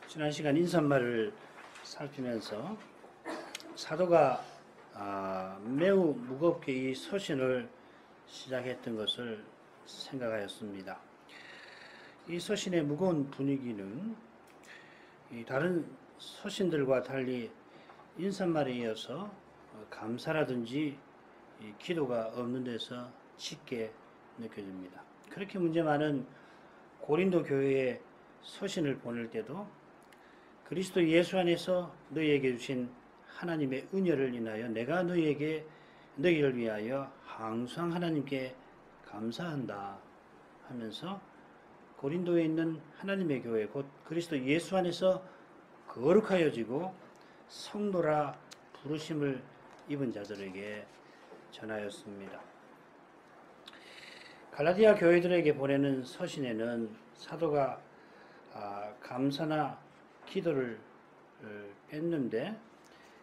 지난 시간 인사말을 살피면서 사도가 매우 무겁게 이 서신을 시작했던 것을 생각하였습니다. 이 서신의 무거운 분위기는 다른 서신들과 달리 인사말에 이어서 감사라든지 기도가 없는 데서 짙게 느껴집니다. 그렇게 문제 많은 고린도 교회에 서신을 보낼 때도 그리스도 예수 안에서 너희에게 주신 하나님의 은혜를 인하여 내가 너희를 위하여 항상 하나님께 감사한다 하면서 고린도에 있는 하나님의 교회 곧 그리스도 예수 안에서 거룩하여지고 성도라 부르심을 입은 자들에게 전하였습니다. 갈라디아 교회들에게 보내는 서신에는 사도가 감사나 기도를 뺐는데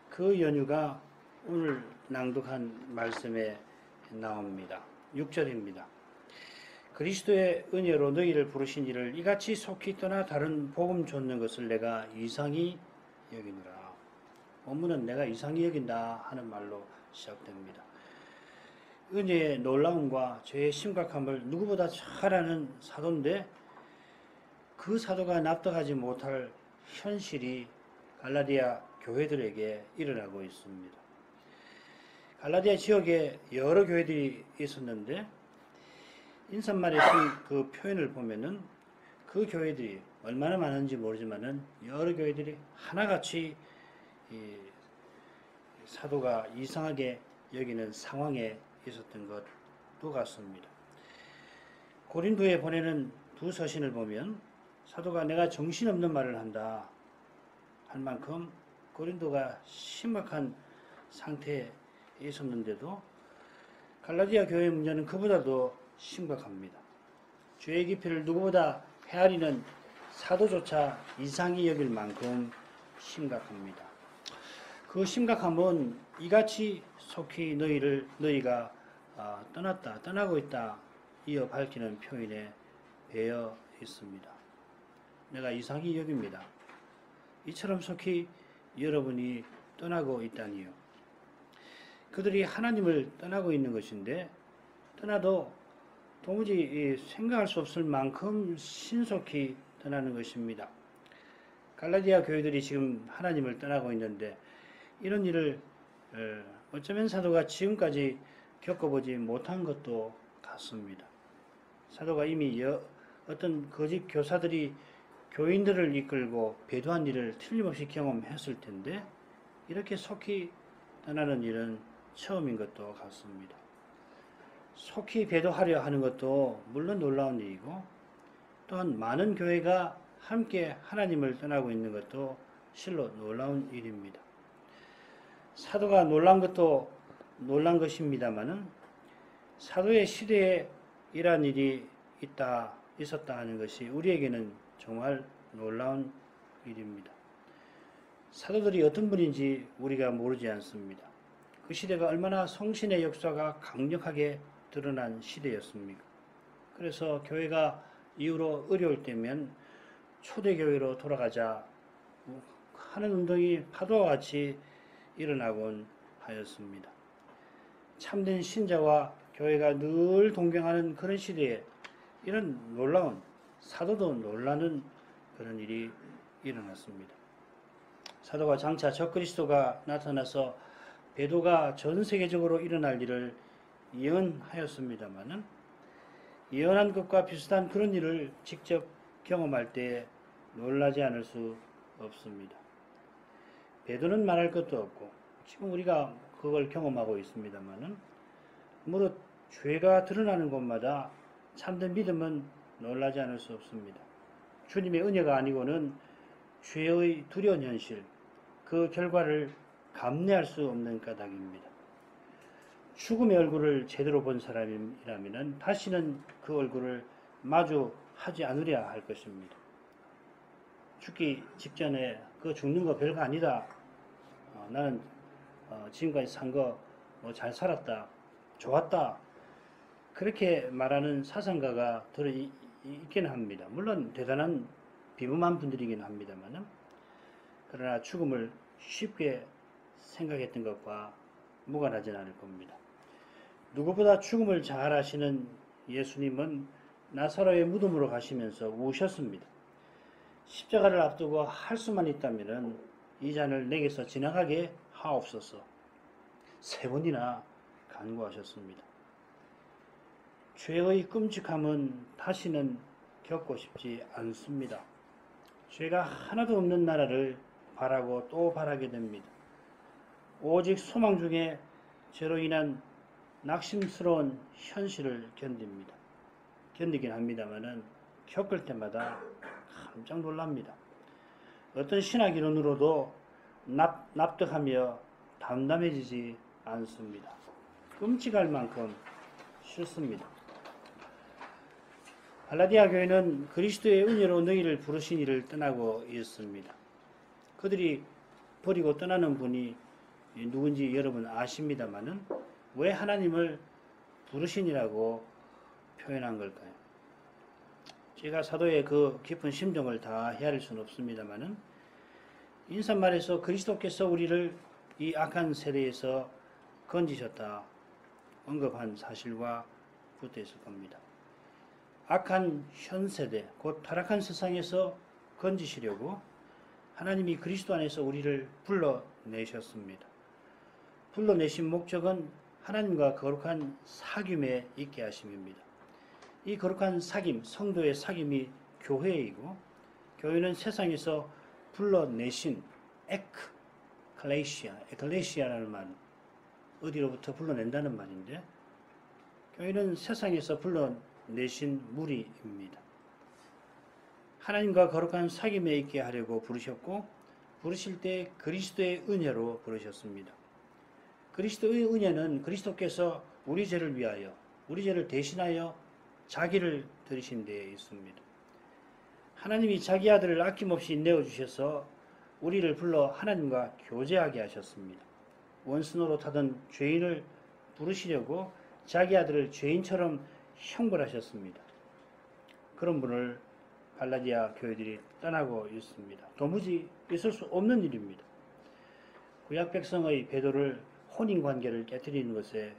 그 연유가 오늘 낭독한 말씀에 나옵니다. 6절입니다. 그리스도의 은혜로 너희를 부르신 이를 이같이 속히 떠나 다른 복음 좇는 것을 내가 이상히 여기노라. 본문은 내가 이상히 여긴다 하는 말로 시작됩니다. 은혜의 놀라움과 죄의 심각함을 누구보다 잘 아는 사도인데 그 사도가 납득하지 못할 현실이 갈라디아 교회들에게 일어나고 있습니다. 갈라디아 지역에 여러 교회들이 있었는데 인사말에 쓴 그 표현을 보면은 그 교회들이 얼마나 많은지 모르지만은 여러 교회들이 하나같이 사도가 이상하게 여기는 상황에 있었던 것도 같습니다. 고린도에 보내는 두 서신을 보면 사도가 내가 정신없는 말을 한다 할 만큼 고린도가 심각한 상태에 있었는데도 갈라디아 교회의 문제는 그보다도 심각합니다. 죄의 깊이를 누구보다 헤아리는 사도조차 이상히 여길 만큼 심각합니다. 그 심각함은 이같이 속히 너희가 떠나고 있다 이어 밝히는 표현에 배어 있습니다. 내가 이상히 여깁니다. 이처럼 속히 여러분이 떠나고 있다니요. 그들이 하나님을 떠나고 있는 것인데 떠나도 도무지 생각할 수 없을 만큼 신속히 떠나는 것입니다. 갈라디아 교회들이 지금 하나님을 떠나고 있는데 이런 일을 어쩌면 사도가 지금까지 겪어보지 못한 것도 같습니다. 사도가 이미 어떤 거짓 교사들이 교인들을 이끌고 배도한 일을 틀림없이 경험했을 텐데 이렇게 속히 떠나는 일은 처음인 것도 같습니다. 속히 배도하려 하는 것도 물론 놀라운 일이고 또한 많은 교회가 함께 하나님을 떠나고 있는 것도 실로 놀라운 일입니다. 사도가 놀란 것도 놀란 것입니다마는 사도의 시대에 이러한 일이 있었다 하는 것이 우리에게는 정말 놀라운 일입니다. 사도들이 어떤 분인지 우리가 모르지 않습니다. 그 시대가 얼마나 성신의 역사가 강력하게 드러난 시대였습니까? 그래서 교회가 이후로 어려울 때면 초대교회로 돌아가자 하는 운동이 파도와 같이 일어나곤 하였습니다. 참된 신자와 교회가 늘 동경하는 그런 시대에 이런 놀라운 사도도 놀라는 그런 일이 일어났습니다. 사도가 장차 적그리스도가 나타나서 배도가 전 세계적으로 일어날 일을 예언하였습니다마는 예언한 것과 비슷한 그런 일을 직접 경험할 때 놀라지 않을 수 없습니다. 배도는 말할 것도 없고 지금 우리가 그걸 경험하고 있습니다마는 무릇 죄가 드러나는 곳마다 참된 믿음은 놀라지 않을 수 없습니다. 주님의 은혜가 아니고는 죄의 두려운 현실, 그 결과를 감내할 수 없는 까닭입니다. 죽음의 얼굴을 제대로 본 사람이라면 다시는 그 얼굴을 마주하지 않으려 할 것입니다. 죽기 직전에 그 죽는 거 별거 아니다. 나는 지금까지 산 거 잘 살았다. 좋았다. 그렇게 말하는 사상가가 들어있기는 합니다. 물론 대단한 비범한 분들이긴 합니다만은, 그러나 죽음을 쉽게 생각했던 것과 무관하진 않을 겁니다. 누구보다 죽음을 잘 아시는 예수님은 나사로의 무덤으로 가시면서 우셨습니다. 십자가를 앞두고 할 수만 있다면 이 잔을 내게서 지나가게 하옵소서. 3번이나 간구하셨습니다. 죄의 끔찍함은 다시는 겪고 싶지 않습니다. 죄가 하나도 없는 나라를 바라고 또 바라게 됩니다. 오직 소망 중에 죄로 인한 낙심스러운 현실을 견디긴 합니다만은 겪을 때마다 깜짝 놀랍니다. 어떤 신학 이론으로도 납득하며 담담해지지 않습니다. 끔찍할 만큼 싫습니다. 갈라디아 교회는 그리스도의 은혜로 너희를 부르신 이를 떠나고 있습니다. 그들이 버리고 떠나는 분이 누군지 여러분 아십니다만은 왜 하나님을 부르신이라고 표현한 걸까요? 제가 사도의 그 깊은 심정을 다 헤아릴 수는 없습니다만은 인사말에서 그리스도께서 우리를 이 악한 세대에서 건지셨다 언급한 사실과 붙어 있을 겁니다. 악한 현 세대, 곧 타락한 세상에서 건지시려고 하나님이 그리스도 안에서 우리를 불러내셨습니다. 불러내신 목적은 하나님과 거룩한 사귐에 있게 하심입니다. 이 거룩한 사귐, 성도의 사귐이 교회이고, 교회는 세상에서 불러내신 에클레시아라는 말, 어디로부터 불러낸다는 말인데, 교회는 세상에서 불러내신 무리입니다. 하나님과 거룩한 사귐에 있게 하려고 부르셨고, 부르실 때 그리스도의 은혜로 부르셨습니다. 그리스도의 은혜는 그리스도께서 우리 죄를 위하여, 우리 죄를 대신하여 자기를 들이신 데에 있습니다. 하나님이 자기 아들을 아낌없이 내어주셔서 우리를 불러 하나님과 교제하게 하셨습니다. 원수 노릇하던 죄인을 부르시려고 자기 아들을 죄인처럼 형벌하셨습니다. 그런 분을 갈라디아 교회들이 떠나고 있습니다. 도무지 있을 수 없는 일입니다. 구약 백성의 배도를 혼인관계를 깨뜨리는 것에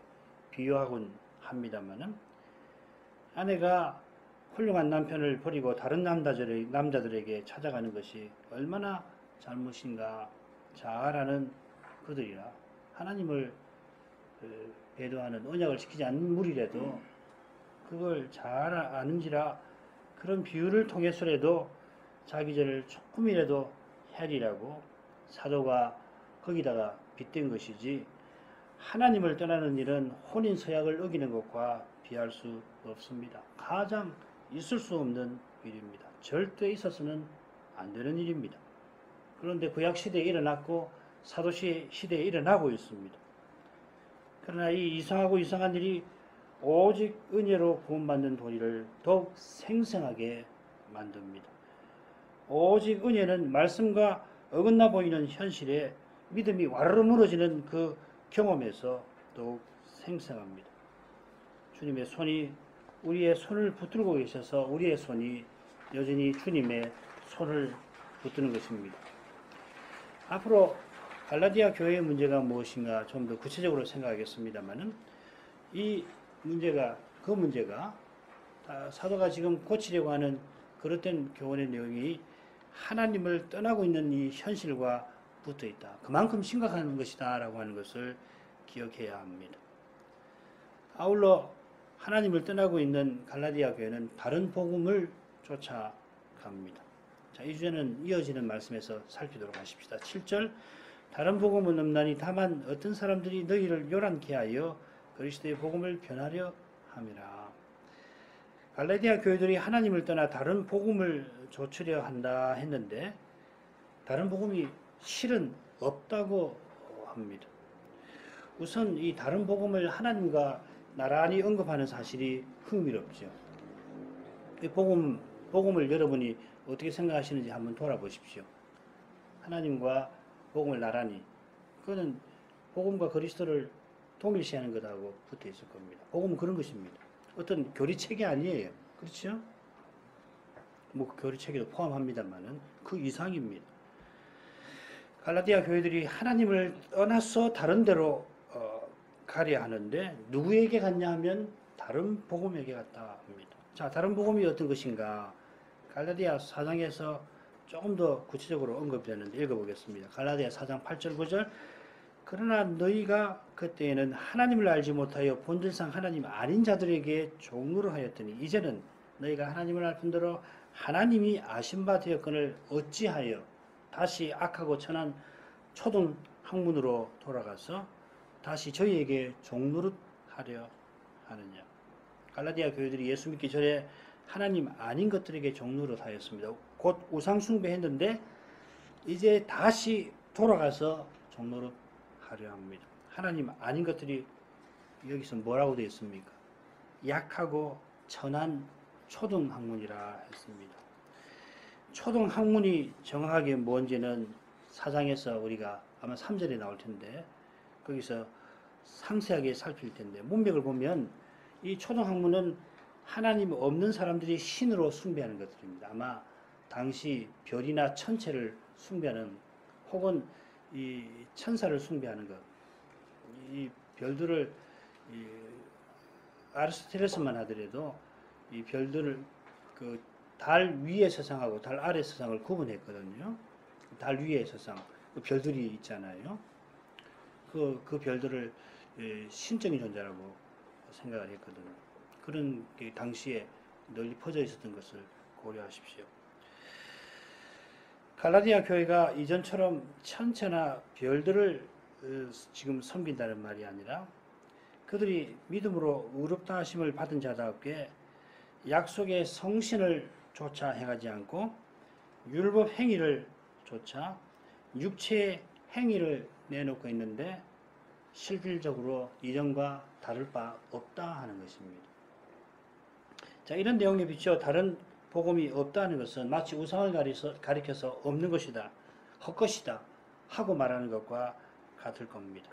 비유하곤 합니다만은, 아내가 훌륭한 남편을 버리고 다른 남자들에게 찾아가는 것이 얼마나 잘못인가 잘 아는 그들이라 하나님을 배도하는, 언약을 지키지 않는 무리라도 그걸 잘 아는지라 그런 비유를 통해서라도 자기 죄를 조금이라도 헤아리라고 사도가 거기다가 빗댄 것이지, 하나님을 떠나는 일은 혼인서약을 어기는 것과 비할 수 없습니다. 가장 있을 수 없는 일입니다. 절대 있어서는 안 되는 일입니다. 그런데 구약 시대에 일어났고 사도 시대에 일어나고 있습니다. 그러나 이 이상하고 이상한 일이 오직 은혜로 구원받는 도리를 더욱 생생하게 만듭니다. 오직 은혜는 말씀과 어긋나 보이는 현실에 믿음이 와르르 무너지는 그 경험에서 더욱 생생합니다. 주님의 손이 우리의 손을 붙들고 계셔서 우리의 손이 여전히 주님의 손을 붙드는 것입니다. 앞으로 갈라디아 교회의 문제가 무엇인가 좀 더 구체적으로 생각하겠습니다만은, 그 문제가 사도가 지금 고치려고 하는 그릇된 교훈의 내용이 하나님을 떠나고 있는 이 현실과 붙어 있다. 그만큼 심각한 것이다 라고 하는 것을 기억해야 합니다. 아울러 하나님을 떠나고 있는 갈라디아 교회는 다른 복음을 쫓아갑니다. 자, 이 주제는 이어지는 말씀에서 살피도록 하십시다. 7절, 다른 복음은 없나니 다만 어떤 사람들이 너희를 요란케 하여 그리스도의 복음을 변하려 함이라. 갈라디아 교회들이 하나님을 떠나 다른 복음을 좇으려 한다 했는데, 다른 복음이 실은 없다고 합니다. 우선 이 다른 복음을 하나님과 나란히 언급하는 사실이 흥미롭죠. 이 복음을 여러분이 어떻게 생각하시는지 한번 돌아보십시오. 하나님과 복음을 나란히, 그거는 복음과 그리스도를 동일시하는 것하고 붙어 있을 겁니다. 복음은 그런 것입니다. 어떤 교리책이 아니에요. 그렇죠? 뭐 교리체계도 포함합니다만은 그 이상입니다. 갈라디아 교회들이 하나님을 떠나서 다른 데로 가려 하는데 누구에게 갔냐 하면 다른 복음에게 갔다 합니다. 자, 다른 복음이 어떤 것인가? 갈라디아 4장에서 조금 더 구체적으로 언급되는데 읽어보겠습니다. 갈라디아 4장 8절 9절 그러나 너희가 그때에는 하나님을 알지 못하여 본질상 하나님 아닌 자들에게 종로를 하였더니 이제는 너희가 하나님을 알 뿐더러 하나님이 아신 바 되었거늘 어찌하여 다시 악하고 천한 초등 학문으로 돌아가서 다시 저희에게 종노릇 하려 하느냐. 갈라디아 교회들이 예수 믿기 전에 하나님 아닌 것들에게 종노릇 하였습니다. 곧 우상 숭배했는데 이제 다시 돌아가서 종노릇 하려 합니다. 하나님 아닌 것들이 여기서 뭐라고 되어 있습니까? 약하고 천한 초등학문이라 했습니다. 초등학문이 정확하게 뭔지는 4장에서 우리가 아마 3절에 나올 텐데 거기서 상세하게 살필 텐데 문맥을 보면 이 초등학문은 하나님 없는 사람들이 신으로 숭배하는 것들입니다. 아마 당시 별이나 천체를 숭배하는 혹은 이 천사를 숭배하는 것, 이 별들을 아리스토텔레스만 하더라도 이 별들을 그 달 위의 세상하고 달 아래 세상을 구분했거든요. 달 위의 세상, 그 별들이 있잖아요. 그 별들을 신적인 존재라고 생각을 했거든요. 그런 게 당시에 널리 퍼져 있었던 것을 고려하십시오. 갈라디아 교회가 이전처럼 천체나 별들을 지금 섬긴다는 말이 아니라 그들이 믿음으로 의롭다 하심을 받은 자답게 약속의 성신을 조차 행하지 않고 율법 행위를 조차 육체의 행위를 내놓고 있는데 실질적으로 이전과 다를 바 없다 하는 것입니다. 자, 이런 내용에 비추어 다른 복음이 없다는 것은 마치 우상을 가리켜서 없는 것이다, 헛것이다 하고 말하는 것과 같을 겁니다.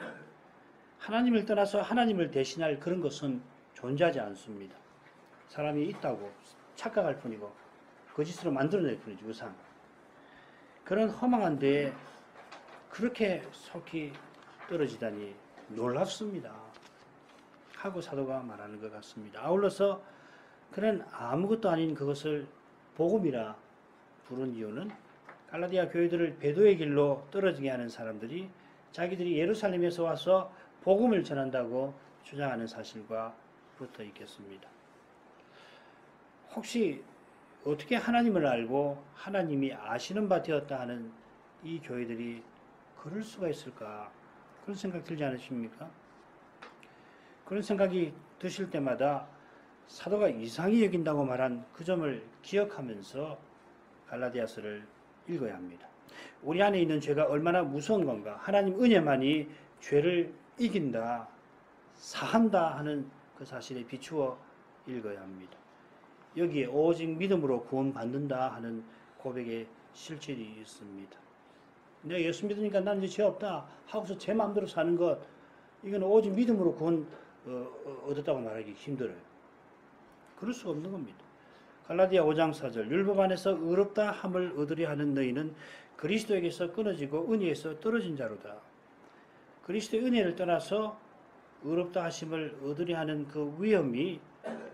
하나님을 떠나서 하나님을 대신할 그런 것은 존재하지 않습니다. 사람이 있다고 착각할 뿐이고 거짓으로 만들어낼 뿐이지 우상. 그런 허망한 데에 그렇게 속히 떨어지다니 놀랍습니다 하고 사도가 말하는 것 같습니다. 아울러서 그런 아무것도 아닌 그것을 복음이라 부른 이유는 갈라디아 교회들을 배도의 길로 떨어지게 하는 사람들이 자기들이 예루살렘에서 와서 복음을 전한다고 주장하는 사실과 붙어 있겠습니다. 혹시 어떻게 하나님을 알고 하나님이 아시는 바 되었다 하는 이 교회들이 그럴 수가 있을까? 그런 생각 들지 않으십니까? 그런 생각이 드실 때마다 사도가 이상히 여긴다고 말한 그 점을 기억하면서 갈라디아서를 읽어야 합니다. 우리 안에 있는 죄가 얼마나 무서운 건가? 하나님 은혜만이 죄를 이긴다, 사한다 하는 그 사실에 비추어 읽어야 합니다. 여기에 오직 믿음으로 구원받는다 하는 고백의 실질이 있습니다. 내가 예수 믿으니까 나는 이제 죄 없다 하고서 제 마음대로 사는 것, 이건 오직 믿음으로 구원 얻었다고 말하기 힘들어요. 그럴 수가 없는 겁니다. 갈라디아 5장 4절 율법 안에서 의롭다 함을 얻으려 하는 너희는 그리스도에게서 끊어지고 은혜에서 떨어진 자로다. 그리스도의 은혜를 떠나서 의롭다 하심을 얻으려 하는 그 위험이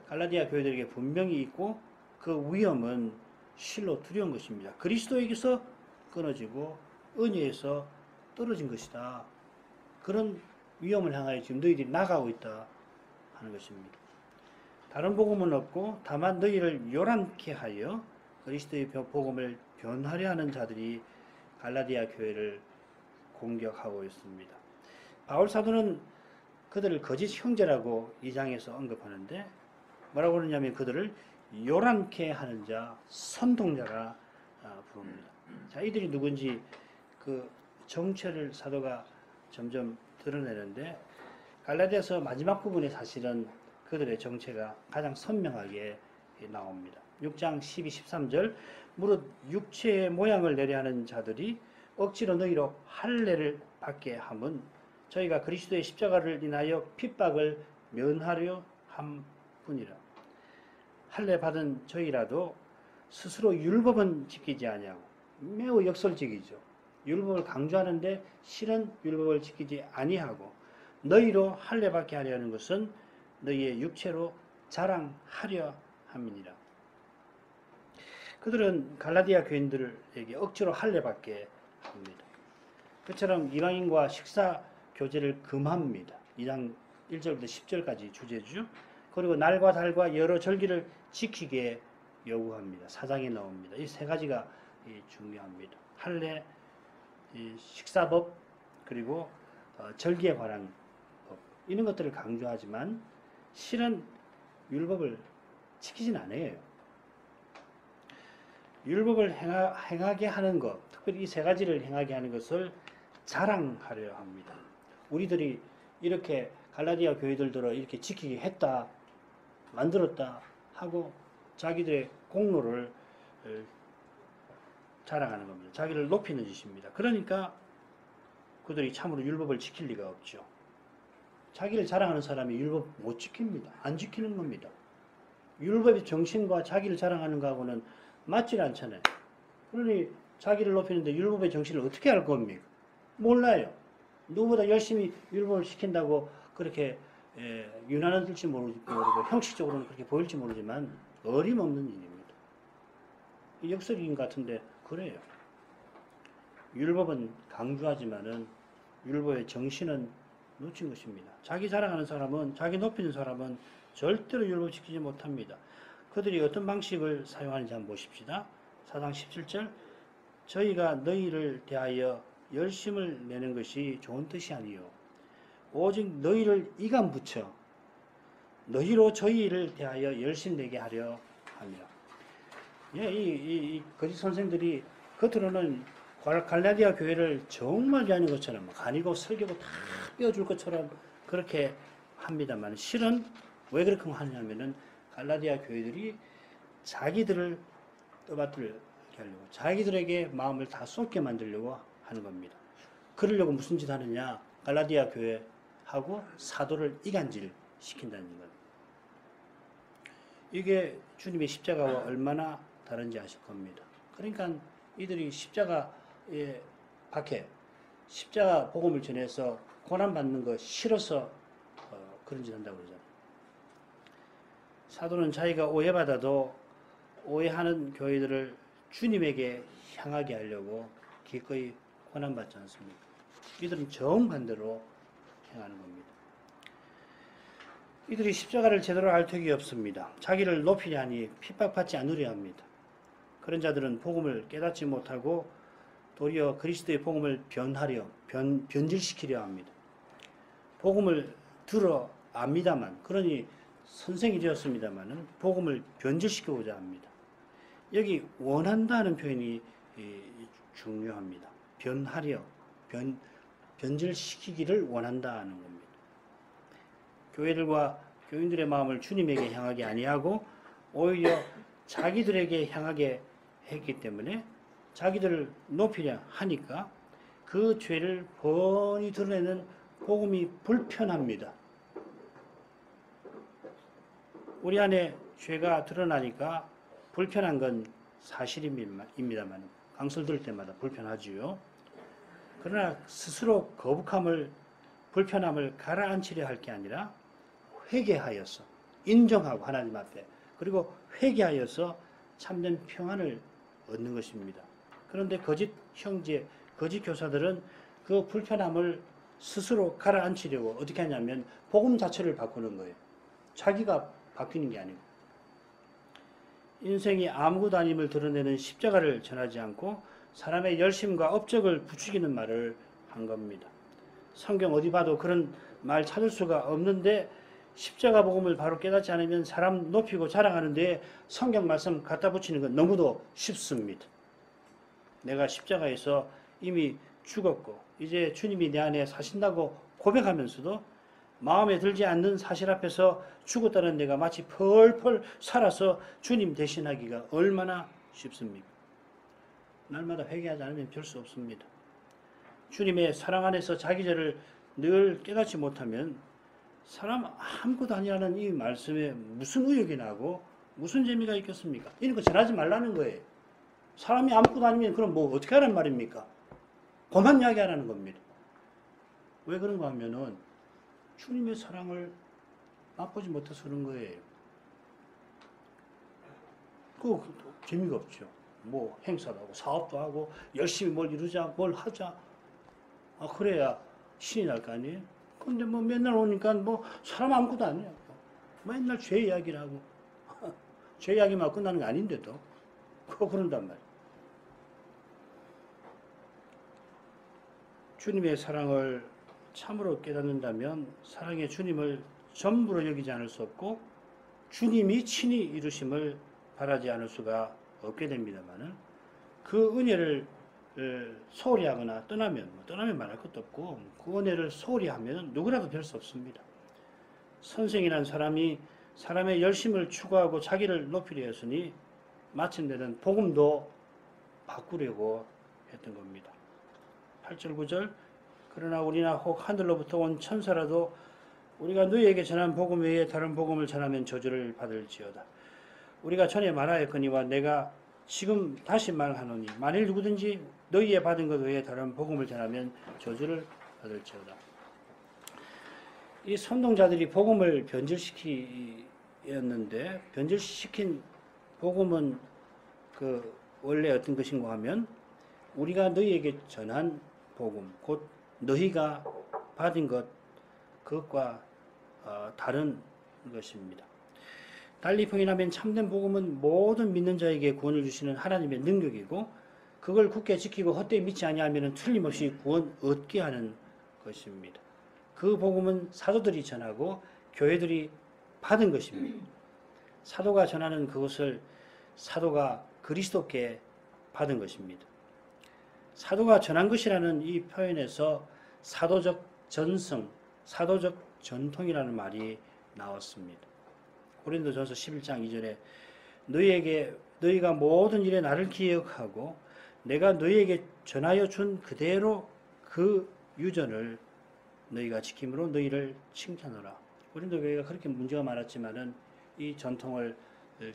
갈라디아 교회들에게 분명히 있고 그 위험은 실로 두려운 것입니다. 그리스도에게서 끊어지고 은혜에서 떨어진 것이다. 그런 위험을 향하여 지금 너희들이 나가고 있다 하는 것입니다. 다른 복음은 없고 다만 너희를 요란케 하여 그리스도의 복음을 변하려 하는 자들이 갈라디아 교회를 공격하고 있습니다. 바울 사도는 그들을 거짓 형제라고 2장에서 언급하는데 뭐라고 그러냐면 그들을 요란케 하는 자, 선동자라 부릅니다. 자, 이들이 누군지 그 정체를 사도가 점점 드러내는데 갈라디아서 마지막 부분에 사실은 그들의 정체가 가장 선명하게 나옵니다. 6장 12, 13절 무릇 육체의 모양을 내려하는 자들이 억지로 너희로 할례를 받게 함은 저희가 그리스도의 십자가를 인하여 핍박을 면하려 함뿐이라. 할례 받은 저희라도 스스로 율법은 지키지 아니하고 매우 역설적이죠. 율법을 강조하는데 실은 율법을 지키지 아니하고 너희로 할례받게 하려는 것은 너희의 육체로 자랑하려 함이니라. 그들은 갈라디아 교인들에게 억지로 할례받게 합니다. 그처럼 이방인과 식사 교제를 금합니다. 2장 1절부터 10절까지 주제죠. 그리고 날과 달과 여러 절기를 지키게 요구합니다. 4장에 나옵니다. 이 세 가지가 중요합니다. 할례, 식사법, 그리고 절기에 관한 법, 이런 것들을 강조하지만 실은 율법을 지키진 않아요. 율법을 행하게 하는 것, 특별히 이 세 가지를 행하게 하는 것을 자랑하려 합니다. 우리들이 이렇게 갈라디아 교회들도 이렇게 지키게 했다, 만들었다 하고 자기들의 공로를 자랑하는 겁니다. 자기를 높이는 짓입니다. 그러니까 그들이 참으로 율법을 지킬 리가 없죠. 자기를 자랑하는 사람이 율법 못 지킵니다. 안 지키는 겁니다. 율법의 정신과 자기를 자랑하는 거하고는 맞질 않잖아요. 그러니 자기를 높이는데 율법의 정신을 어떻게 알 겁니까? 몰라요. 누구보다 열심히 율법을 지킨다고 그렇게 유난할지 모르고 형식적으로는 그렇게 보일지 모르지만 어림없는 일입니다. 역설인 같은데 그래요. 율법은 강조하지만은 율법의 정신은 놓친 것입니다. 자기 자랑하는 사람은, 자기 높이는 사람은 절대로 율법 지키지 못합니다. 그들이 어떤 방식을 사용하는지 한번 보십시다. 4장 17절 저희가 너희를 대하여 열심을 내는 것이 좋은 뜻이 아니요 오직 너희를 이간 붙여 너희로 저희를 대하여 열심 내게 하려 합니다. 예, 이 거짓 선생들이 겉으로는 갈라디아 교회를 정말 위하는 것처럼 간이고 설교고 다 띄워줄 것처럼 그렇게 합니다만 실은 왜 그렇게 하냐면은 갈라디아 교회들이 자기들을 떠받들게 하려고 자기들에게 마음을 다 쏟게 만들려고 하는 겁니다. 그러려고 무슨 짓 하느냐? 갈라디아 교회하고 사도를 이간질 시킨다는 것. 이게 주님의 십자가와 얼마나 다른지 아실 겁니다. 그러니까 이들이 십자가에 박해, 십자가 복음을 전해서 고난받는 거 싫어서 그런 짓 한다고 그러잖아요. 사도는 자기가 오해받아도 오해하는 교회들을 주님에게 향하게 하려고 기꺼이 고난받지 않습니까? 이들은 정반대로 행하는 겁니다. 이들이 십자가를 제대로 알 턱이 없습니다. 자기를 높이려 하니 핍박받지 않으려 합니다. 그런 자들은 복음을 깨닫지 못하고 도리어 그리스도의 복음을 변질시키려 합니다. 복음을 들어 압니다만, 그러니 선생이 되었습니다만은 복음을 변질시키고자 합니다. 여기 원한다는 표현이 중요합니다. 변질시키기를 원한다는 겁니다. 교회들과 교인들의 마음을 주님에게 향하게 아니하고 오히려 자기들에게 향하게 했기 때문에 자기들을 높이려 하니까 그 죄를 뻔히 드러내는 복음이 불편합니다. 우리 안에 죄가 드러나니까 불편한 건 사실입니다만 강설 들을 때마다 불편하지요. 그러나 스스로 거북함을 불편함을 가라앉히려 할 게 아니라 회개하여서 인정하고 하나님 앞에 그리고 회개하여서 참된 평안을 얻는 것입니다. 그런데 거짓 형제, 거짓 교사들은 그 불편함을 스스로 가라앉히려고 어떻게 하냐면 복음 자체를 바꾸는 거예요. 자기가 바뀌는 게 아니고 인생이 아무것도 아님을 드러내는 십자가를 전하지 않고 사람의 열심과 업적을 부추기는 말을 한 겁니다. 성경 어디 봐도 그런 말 찾을 수가 없는데 십자가 복음을 바로 깨닫지 않으면 사람 높이고 자랑하는데 성경 말씀 갖다 붙이는 건 너무도 쉽습니다. 내가 십자가에서 이미 죽었고 이제 주님이 내 안에 사신다고 고백하면서도 마음에 들지 않는 사실 앞에서 죽었다는 내가 마치 펄펄 살아서 주님 대신하기가 얼마나 쉽습니까? 날마다 회개하지 않으면 별 수 없습니다. 주님의 사랑 안에서 자기 죄를 늘 깨닫지 못하면 사람 아무것도 아니라는 이 말씀에 무슨 의욕이 나고 무슨 재미가 있겠습니까? 이런 거 전하지 말라는 거예요. 사람이 아무것도 아니면 그럼 뭐 어떻게 하란 말입니까? 그만 이야기하라는 겁니다. 왜 그런가 하면은 주님의 사랑을 맛보지 못해서 그런 거예요. 그거 재미가 없죠. 뭐 행사도 하고 사업도 하고 열심히 뭘 이루자 뭘 하자. 그래야 신이 날 거 아니에요. 근데 뭐 맨날 오니까 뭐 사람 아무것도 아니야. 맨날 죄 이야기를 하고 죄 이야기만 끝나는 게 아닌데도 그런단 말이에요. 주님의 사랑을 참으로 깨닫는다면 사랑의 주님을 전부로 여기지 않을 수 없고 주님이 친히 이루심을 바라지 않을 수가 없게 됩니다만은 그 은혜를 소홀히 하거나 떠나면 말할 것도 없고 그 은혜를 소홀히 하면 누구라도 별 수 없습니다. 선생이란 사람이 사람의 열심을 추구하고 자기를 높이려 했으니 마침내는 복음도 바꾸려고 했던 겁니다. 8절 9절 그러나 우리나 혹 하늘로부터 온 천사라도 우리가 너희에게 전한 복음 외에 다른 복음을 전하면 저주를 받을지어다. 우리가 전에 말하였거니와 내가 지금 다시 말하노니 만일 누구든지 너희에 받은 것 외에 다른 복음을 전하면 저주를 받을지어다. 이 선동자들이 복음을 변질시켰는데 변질시킨 복음은 원래 어떤 것인가 하면 우리가 너희에게 전한 복음, 곧 너희가 받은 그것과 다른 것입니다. 달리 평인하면 참된 복음은 모든 믿는 자에게 구원을 주시는 하나님의 능력이고 그걸 굳게 지키고 헛되이 믿지 아니하면 틀림없이 구원 얻게 하는 것입니다. 그 복음은 사도들이 전하고 교회들이 받은 것입니다. 사도가 전하는 그것을 사도가 그리스도께 받은 것입니다. 사도가 전한 것이라는 이 표현에서 사도적 전승, 사도적 전통이라는 말이 나왔습니다. 고린도전서 11장 2절에 너희가 모든 일에 나를 기억하고 내가 너희에게 전하여 준 그대로 그 유전을 너희가 지킴으로 너희를 칭찬하라. 고린도 교회가 그렇게 문제가 많았지만은 이 전통을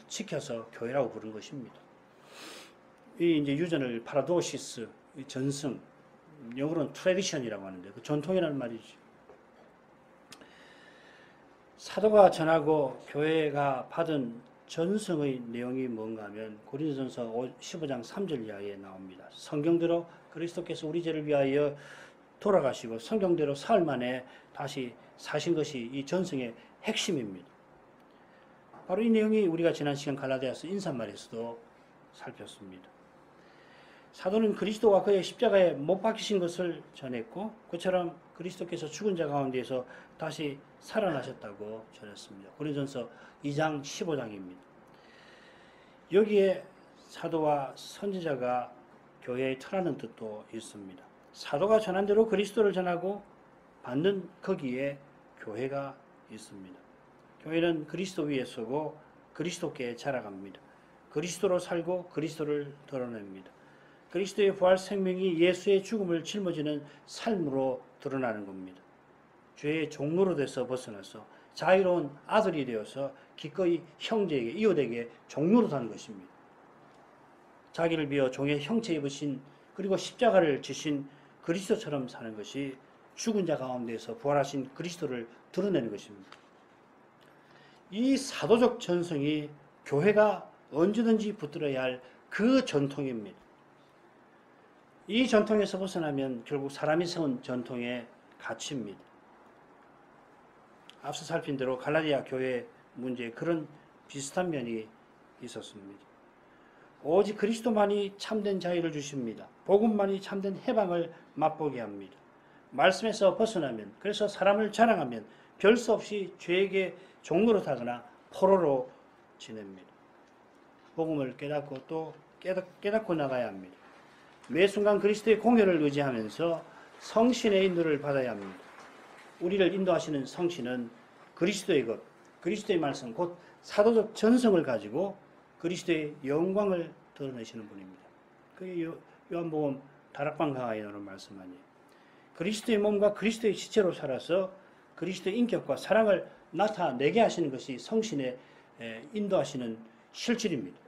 지켜서 교회라고 부른 것입니다. 이 이제 유전을 파라도시스, 전승, 영어로는 트래디션이라고 하는데 그 전통이라는 말이죠. 사도가 전하고 교회가 받은 전승의 내용이 뭔가 하면 고린도전서 15장 3절 이하에 나옵니다. 성경대로 그리스도께서 우리 죄를 위하여 돌아가시고 성경대로 사흘 만에 다시 사신 것이 이 전승의 핵심입니다. 바로 이 내용이 우리가 지난 시간 갈라디아서 인사말에서도 살폈습니다. 사도는 그리스도가 그의 십자가에 못 박히신 것을 전했고 그처럼 그리스도께서 죽은 자 가운데에서 다시 살아나셨다고 전했습니다. 고린도전서 2장 15장입니다. 여기에 사도와 선지자가 교회에 터라는 뜻도 있습니다. 사도가 전한 대로 그리스도를 전하고 받는 거기에 교회가 있습니다. 교회는 그리스도 위에 서고 그리스도께 자라갑니다. 그리스도로 살고 그리스도를 드러냅니다. 그리스도의 부활 생명이 예수의 죽음을 짊어지는 삶으로 드러나는 겁니다. 죄의 종로로 돼서 벗어나서 자유로운 아들이 되어서 기꺼이 형제에게 이웃에게 종로로 사는 것입니다. 자기를 비워 종의 형체 입으신 그리고 십자가를 지신 그리스도처럼 사는 것이 죽은 자 가운데서 부활하신 그리스도를 드러내는 것입니다. 이 사도적 전성이 교회가 언제든지 붙들어야 할 그 전통입니다. 이 전통에서 벗어나면 결국 사람이 세운 전통의 가치입니다. 앞서 살핀 대로 갈라디아 교회 문제에 그런 비슷한 면이 있었습니다. 오직 그리스도만이 참된 자유를 주십니다. 복음만이 참된 해방을 맛보게 합니다. 말씀에서 벗어나면 그래서 사람을 자랑하면 별 수 없이 죄에게 종노릇하거나 포로로 지냅니다. 복음을 깨닫고 또 깨닫고 나가야 합니다. 매 순간 그리스도의 공연을 의지하면서 성신의 인도를 받아야 합니다. 우리를 인도하시는 성신은 그리스도의 것, 그리스도의 말씀, 곧 사도적 전성을 가지고 그리스도의 영광을 드러내시는 분입니다. 그게 요한복음 다락방 강화에 나오는 말씀 아니에요. 그리스도의 몸과 그리스도의 지체로 살아서 그리스도의 인격과 사랑을 나타내게 하시는 것이 성신의 인도하시는 실질입니다.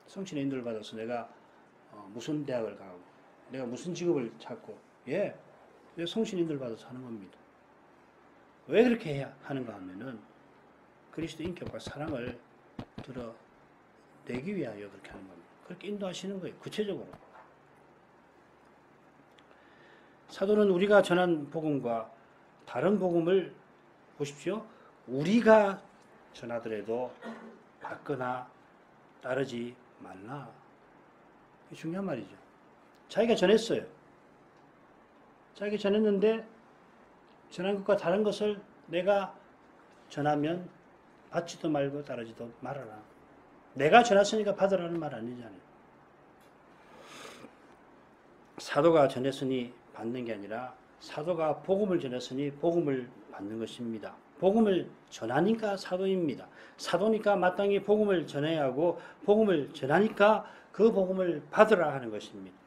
성신의 인도를 받아서 내가 무슨 대학을 가고 내가 무슨 직업을 찾고 예, 성신의 인도를 받아서 하는 겁니다. 왜 그렇게 해야 하는가 하면은 그리스도 인격과 사랑을 드러내기 위하여 그렇게 하는 겁니다. 그렇게 인도하시는 거예요. 구체적으로. 사도는 우리가 전한 복음과 다른 복음을 보십시오. 우리가 전하더라도 받거나 따르지 말라. 이게 중요한 말이죠. 자기가 전했어요. 자기가 전했는데 전한 것과 다른 것을 내가 전하면 받지도 말고 따르지도 말아라. 내가 전했으니까 받으라는 말 아니잖아요. 사도가 전했으니 받는 게 아니라 사도가 복음을 전했으니 복음을 받는 것입니다. 복음을 전하니까 사도입니다. 사도니까 마땅히 복음을 전해야 하고 복음을 전하니까 그 복음을 받으라 하는 것입니다.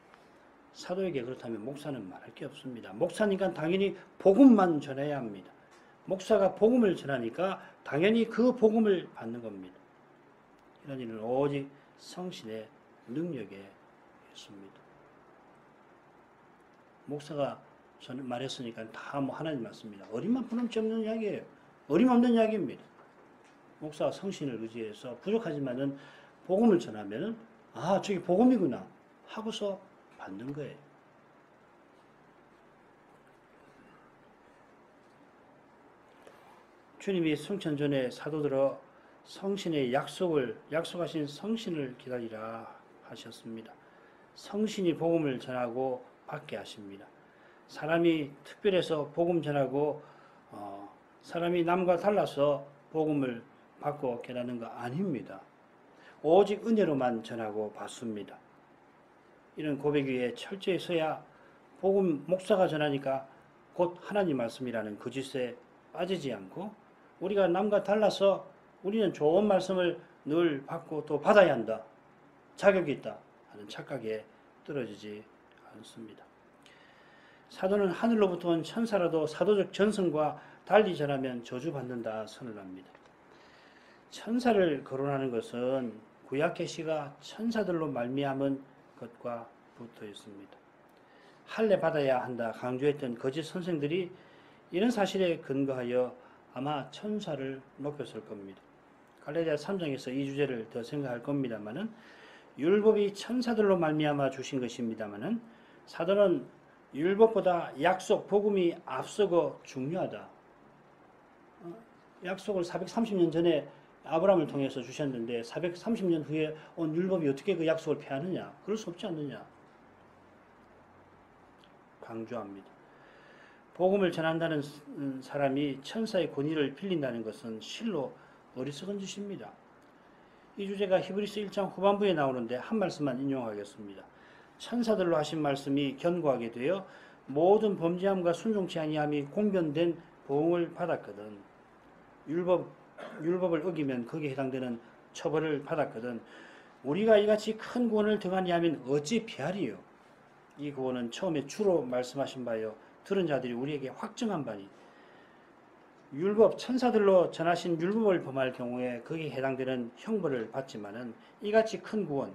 사도에게 그렇다면 목사는 말할 게 없습니다. 목사니까 당연히 복음만 전해야 합니다. 목사가 복음을 전하니까 당연히 그 복음을 받는 겁니다. 이런 일은 오직 성신의 능력에 있습니다. 목사가 저는 말했으니까 다 하나님 맞습니다. 어림만 분음치 없는 이야기예요. 어림없는 이야기입니다. 목사가 성신을 의지해서 부족하지만은 복음을 전하면은 저기 복음이구나 하고서 받는 거예요. 주님이 승천 전에 사도들어 성신의 약속하신 성신을 기다리라 하셨습니다. 성신이 복음을 전하고 받게 하십니다. 사람이 특별해서 복음 전하고 사람이 남과 달라서 복음을 받고 깨닫는 거 아닙니다. 오직 은혜로만 전하고 받습니다. 이런 고백 위에 철저히 서야 복음 목사가 전하니까 곧 하나님 말씀이라는 거짓에 빠지지 않고 우리가 남과 달라서 우리는 좋은 말씀을 늘 받고 또 받아야 한다. 자격이 있다 하는 착각에 떨어지지 않습니다. 사도는 하늘로부터 온 천사라도 사도적 전성과 달리 전하면 저주받는다 선언합니다. 천사를 거론하는 것은 구약 계시가 천사들로 말미암은 것과 붙어 있습니다. 할례 받아야 한다 강조했던 거짓 선생들이 이런 사실에 근거하여 아마 천사를 높였을 겁니다. 갈라디아 3장에서 이 주제를 더 생각할 겁니다만은 율법이 천사들로 말미암아 주신 것입니다만은 사도는 율법보다 약속 복음이 앞서고 중요하다. 약속을 430년 전에 아브라함을 통해서 주셨는데 430년 후에 온 율법이 어떻게 그 약속을 폐하느냐? 그럴 수 없지 않느냐? 강조합니다. 복음을 전한다는 사람이 천사의 권위를 빌린다는 것은 실로 어리석은 짓입니다. 이 주제가 히브리서 1장 후반부에 나오는데 한 말씀만 인용하겠습니다. 천사들로 하신 말씀이 견고하게 되어 모든 범죄함과 순종치 아니함이 공변된 보응을 받았거든. 율법을 어기면 거기에 해당되는 처벌을 받았거든. 우리가 이같이 큰 구원을 등하니 하면 어찌 피하리요? 이 구원은 처음에 주로 말씀하신 바요. 들은 자들이 우리에게 확증한 바니 율법 천사들로 전하신 율법을 범할 경우에 거기에 해당되는 형벌을 받지만은 이같이 큰 구원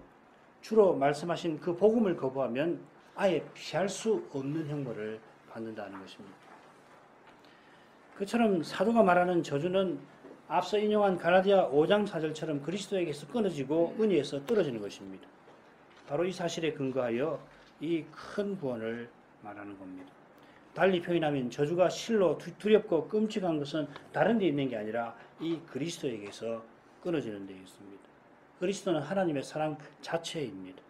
주로 말씀하신 그 복음을 거부하면 아예 피할 수 없는 형벌을 받는다는 것입니다. 그처럼 사도가 말하는 저주는 앞서 인용한 갈라디아 5장 4절처럼 그리스도에게서 끊어지고 은혜에서 떨어지는 것입니다. 바로 이 사실에 근거하여 이 큰 구원을 말하는 겁니다. 달리 표현하면 저주가 실로 두렵고 끔찍한 것은 다른 데 있는 게 아니라 이 그리스도에게서 끊어지는 데 있습니다. 그리스도는 하나님의 사랑 자체입니다.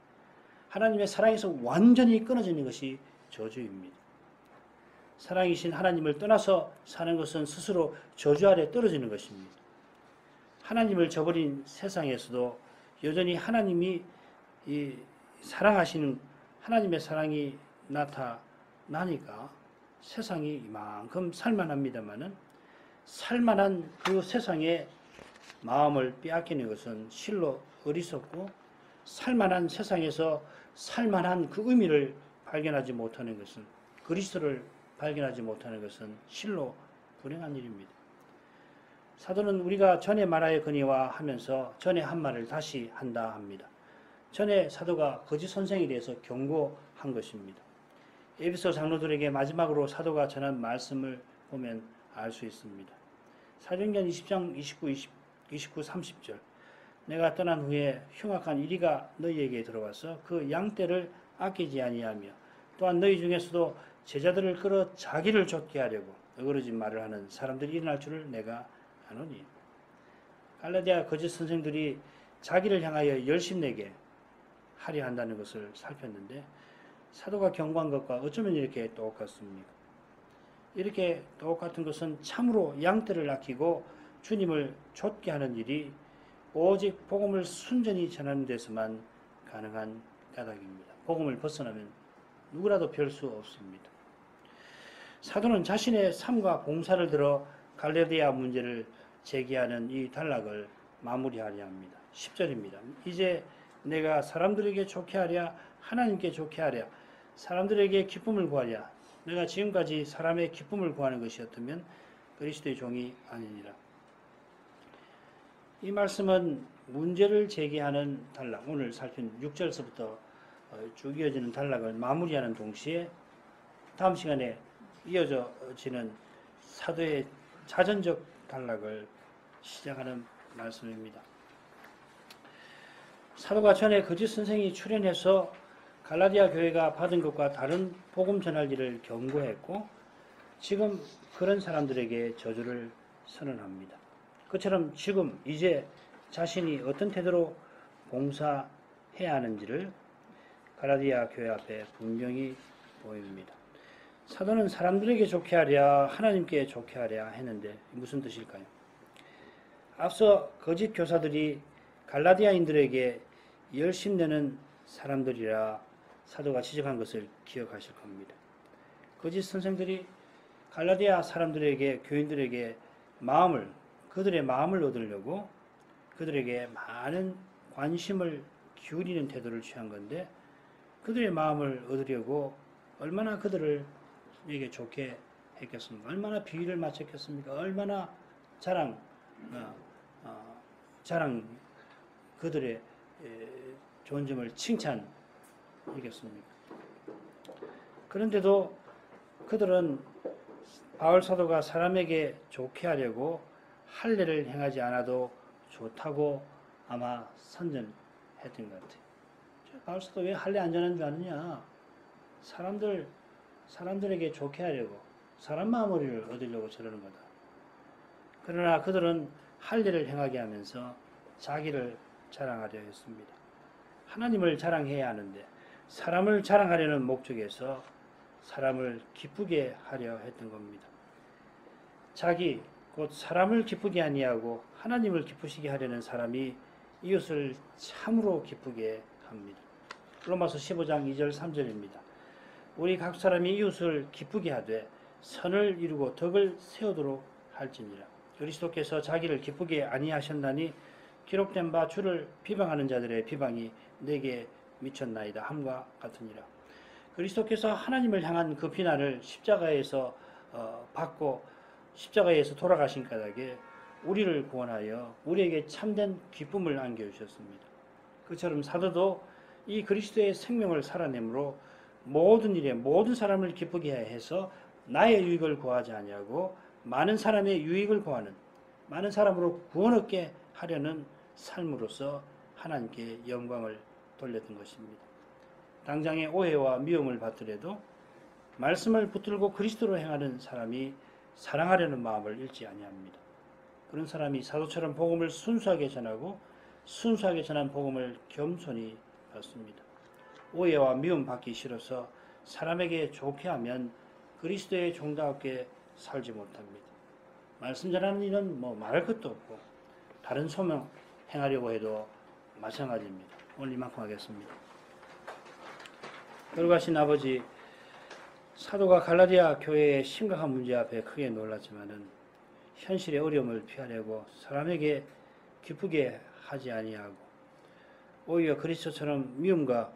하나님의 사랑에서 완전히 끊어지는 것이 저주입니다. 사랑이신 하나님을 떠나서 사는 것은 스스로 저주 아래 떨어지는 것입니다. 하나님을 저버린 세상에서도 여전히 하나님이 사랑하시는 하나님의 사랑이 나타나니까 세상이 이만큼 살만합니다만은 살만한 그 세상의 마음을 빼앗기는 것은 실로 어리석고 살만한 세상에서 살만한 그 의미를 발견하지 못하는 것은 그리스도를 발견하지 못하는 것은 실로 불행한 일입니다. 사도는 우리가 전에 말하였거니와 하면서 전에 한 말을 다시 한다 합니다. 전에 사도가 거짓 선생에 대해서 경고한 것입니다. 에베소 장로들에게 마지막으로 사도가 전한 말씀을 보면 알 수 있습니다. 사도행전 20장 29, 30절 내가 떠난 후에 흉악한 이리가 너희에게 들어와서 그 양떼를 아끼지 아니하며 또한 너희 중에서도 제자들을 끌어 자기를 좇게 하려고 어그러진 말을 하는 사람들이 일어날 줄을 내가 아노니. 갈라디아 거짓 선생들이 자기를 향하여 열심내게 하려 한다는 것을 살폈는데 사도가 경고한 것과 어쩌면 이렇게 똑같습니까? 이렇게 똑같은 것은 참으로 양떼를 아끼고 주님을 좇게 하는 일이 오직 복음을 순전히 전하는 데서만 가능한 까닭입니다. 복음을 벗어나면 누구라도 별 수 없습니다. 사도는 자신의 삶과 봉사를 들어 갈라디아 문제를 제기하는 이 단락을 마무리하려 합니다. 10절입니다. 이제 내가 사람들에게 좋게 하랴 하나님께 좋게 하랴 사람들에게 기쁨을 구하랴 내가 지금까지 사람의 기쁨을 구하는 것이었다면 그리스도의 종이 아니니라. 이 말씀은 문제를 제기하는 단락, 오늘 살핀 6절서부터 쭉 이어지는 단락을 마무리하는 동시에 다음 시간에 이어지는 사도의 자전적 단락을 시작하는 말씀입니다. 사도가 전에 거짓 선생이 출현해서 갈라디아 교회가 받은 것과 다른 복음 전할 일을 경고했고 지금 그런 사람들에게 저주를 선언합니다. 그처럼 지금 이제 자신이 어떤 태도로 봉사해야 하는지를 갈라디아 교회 앞에 분명히 보입니다. 사도는 사람들에게 좋게 하랴 하나님께 좋게 하랴 했는데 무슨 뜻일까요? 앞서 거짓 교사들이 갈라디아인들에게 열심내는 사람들이라 사도가 지적한 것을 기억하실 겁니다. 거짓 선생들이 갈라디아 사람들에게 교인들에게 그들의 마음을 얻으려고 그들에게 많은 관심을 기울이는 태도를 취한 건데 그들의 마음을 얻으려고 얼마나 그들에게 좋게 했겠습니까? 얼마나 비위를 맞췄겠습니까? 얼마나 자랑 그들의 좋은 점을 칭찬이겠습니까? 그런데도 그들은 바울 사도가 사람에게 좋게 하려고 할례를 행하지 않아도 좋다고 아마 선전했던 것 같아요. 바울 사도 왜 할례 안 전하는 줄 아느냐? 사람들에게 좋게 하려고 사람 마음을 얻으려고 저러는 거다. 그러나 그들은 할례를 행하게 하면서 자기를 자랑하려 했습니다. 하나님을 자랑해야 하는데 사람을 자랑하려는 목적에서 사람을 기쁘게 하려 했던 겁니다. 자기 곧 사람을 기쁘게 아니하고 하나님을 기쁘시게 하려는 사람이 이웃을 참으로 기쁘게 합니다. 로마서 15장 2절 3절입니다. 우리 각 사람이 이웃을 기쁘게 하되 선을 이루고 덕을 세우도록 할지니라. 그리스도께서 자기를 기쁘게 아니하셨나니 기록된 바 주를 비방하는 자들의 비방이 내게 미쳤나이다 함과 같으니라. 그리스도께서 하나님을 향한 그 비난을 십자가에서 받고 십자가에서 돌아가신 까닭에 우리를 구원하여 우리에게 참된 기쁨을 안겨주셨습니다. 그처럼 사도도 이 그리스도의 생명을 살아내므로 모든 일에 모든 사람을 기쁘게 해서 나의 유익을 구하지 아니하고 많은 사람의 유익을 구하는 많은 사람으로 구원 얻게 하려는 삶으로서 하나님께 영광을 돌렸던 것입니다. 당장의 오해와 미움을 받더라도 말씀을 붙들고 그리스도로 행하는 사람이 사랑하려는 마음을 잃지 아니합니다. 그런 사람이 사도처럼 복음을 순수하게 전하고 순수하게 전한 복음을 겸손히 받습니다. 오해와 미움 받기 싫어서 사람에게 좋게 하면 그리스도의 종답게 살지 못합니다. 말씀 전하는 일은 말할 것도 없고 다른 소명 행하려고 해도 마찬가지입니다. 오늘 이만큼 하겠습니다. 돌아가신 아버지, 사도가 갈라디아 교회의 심각한 문제 앞에 크게 놀랐지만은 현실의 어려움을 피하려고 사람에게 기쁘게 하지 아니하고 오히려 그리스도처럼 미움과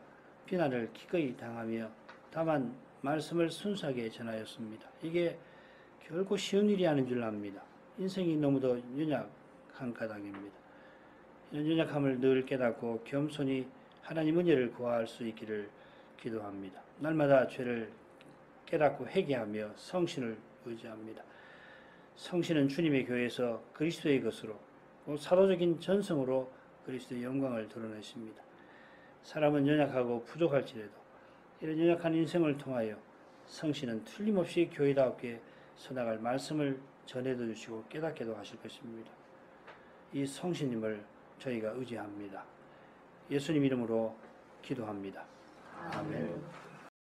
비난을 기꺼이 당하며 다만 말씀을 순수하게 전하였습니다. 이게 결코 쉬운 일이 아닌 줄 압니다. 인생이 너무도 연약한 까닭입니다. 이런 연약함을 늘 깨닫고 겸손히 하나님 은혜를 구할 수 있기를 기도합니다. 날마다 죄를 깨닫고 회개하며 성신을 의지합니다. 성신은 주님의 교회에서 그리스도의 것으로 사도적인 전성으로 그리스도의 영광을 드러내십니다. 사람은 연약하고 부족할지라도 이런 연약한 인생을 통하여 성신은 틀림없이 교회다웠게 서나갈 말씀을 전해도 주시고 깨닫게도 하실 것입니다. 이 성신님을 저희가 의지합니다. 예수님 이름으로 기도합니다. 아멘.